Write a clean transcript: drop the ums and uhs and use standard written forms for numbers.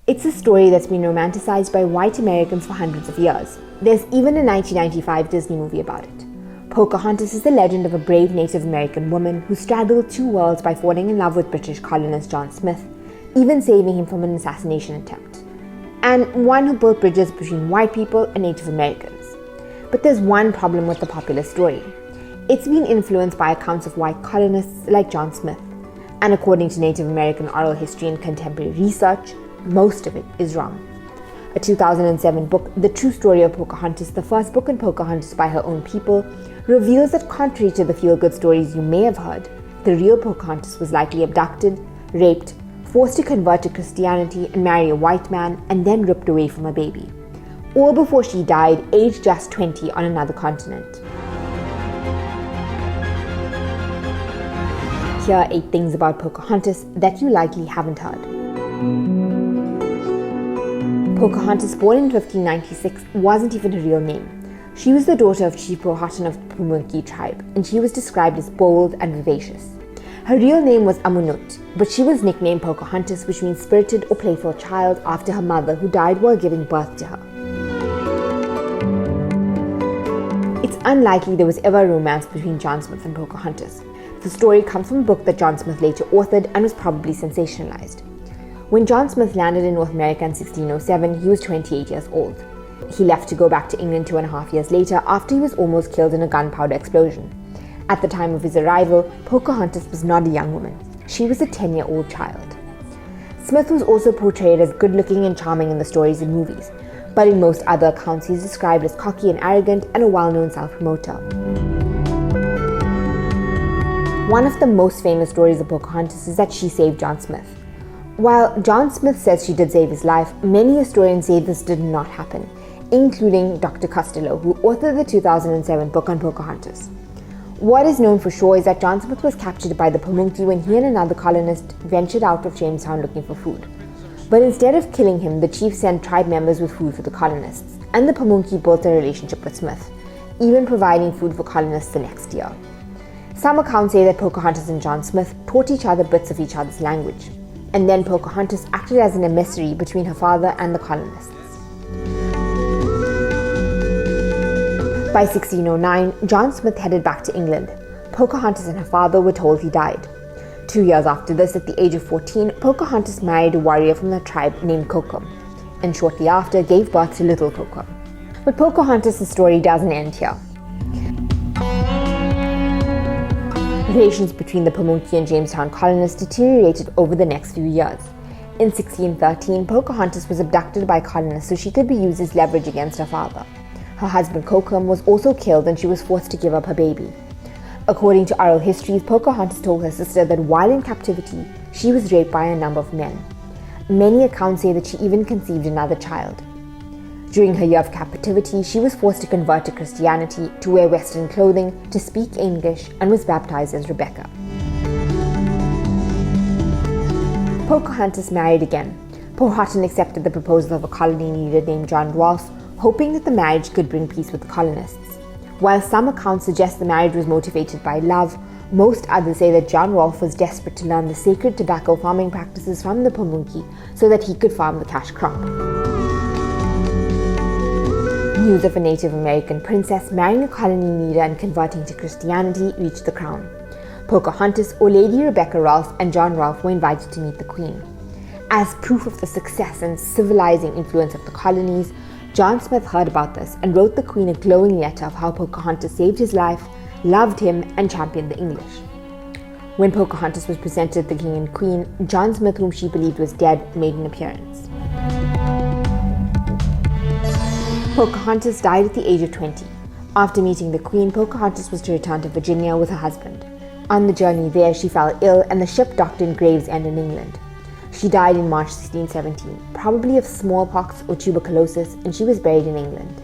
It's a story that's been romanticized by white Americans for hundreds of years. There's even a 1995 Disney movie about it. Pocahontas is the legend of a brave Native American woman who straddled two worlds by falling in love with British colonist John Smith, even saving him from an assassination attempt, and one who built bridges between white people and Native Americans. But there's one problem with the popular story. It's been influenced by accounts of white colonists like John Smith, and according to Native American oral history and contemporary research, most of it is wrong. A 2007 book, The True Story of Pocahontas, the first book in Pocahontas by her own people, reveals that contrary to the feel-good stories you may have heard, the real Pocahontas was likely abducted, raped, forced to convert to Christianity and marry a white man, and then ripped away from a baby, all before she died, aged just 20, on another continent. Here are 8 things about Pocahontas that you likely haven't heard. Pocahontas, born in 1596, wasn't even her real name. She was the daughter of Chief Powhatan of the Pamunkey tribe, and she was described as bold and vivacious. Her real name was Amunut, but she was nicknamed Pocahontas, which means spirited or playful child, after her mother, who died while giving birth to her. It's unlikely there was ever a romance between John Smith and Pocahontas. The story comes from a book that John Smith later authored and was probably sensationalized. When John Smith landed in North America in 1607, he was 28 years old. He left to go back to England 2.5 years later after he was almost killed in a gunpowder explosion. At the time of his arrival, Pocahontas was not a young woman. She was a 10-year-old child. Smith was also portrayed as good-looking and charming in the stories and movies, but in most other accounts he's described as cocky and arrogant and a well-known self-promoter. One of the most famous stories of Pocahontas is that she saved John Smith. While John Smith says she did save his life, many historians say this did not happen, including Dr. Costello, who authored the 2007 book on Pocahontas. What is known for sure is that John Smith was captured by the Pamunkey when he and another colonist ventured out of Jamestown looking for food. But instead of killing him, the chief sent tribe members with food for the colonists, and the Pamunkey built a relationship with Smith, even providing food for colonists the next year. Some accounts say that Pocahontas and John Smith taught each other bits of each other's language, and then Pocahontas acted as an emissary between her father and the colonists. By 1609, John Smith headed back to England. Pocahontas and her father were told he died. 2 years after this, at the age of 14, Pocahontas married a warrior from the tribe named Koccum, and shortly after gave birth to little Koccum. But Pocahontas' story doesn't end here. Relations between the Pamunkey and Jamestown colonists deteriorated over the next few years. In 1613, Pocahontas was abducted by colonists so she could be used as leverage against her father. Her husband Koccum was also killed and she was forced to give up her baby. According to oral histories, Pocahontas told her sister that while in captivity, she was raped by a number of men. Many accounts say that she even conceived another child. During her year of captivity, she was forced to convert to Christianity, to wear Western clothing, to speak English, and was baptized as Rebecca. Pocahontas married again. Powhatan accepted the proposal of a colony leader named John Rolfe, hoping that the marriage could bring peace with the colonists. While some accounts suggest the marriage was motivated by love, most others say that John Rolfe was desperate to learn the sacred tobacco farming practices from the Pamunkey so that he could farm the cash crop. News of a Native American princess marrying a colony leader and converting to Christianity reached the crown. Pocahontas, or Lady Rebecca Rolfe, and John Rolfe were invited to meet the Queen. As proof of the success and civilizing influence of the colonies, John Smith heard about this and wrote the Queen a glowing letter of how Pocahontas saved his life, loved him, and championed the English. When Pocahontas was presented to the King and Queen, John Smith, whom she believed was dead, made an appearance. Pocahontas died at the age of 20. After meeting the Queen, Pocahontas was to return to Virginia with her husband. On the journey there, she fell ill and the ship docked in Gravesend in England. She died in March 1617, probably of smallpox or tuberculosis, and she was buried in England.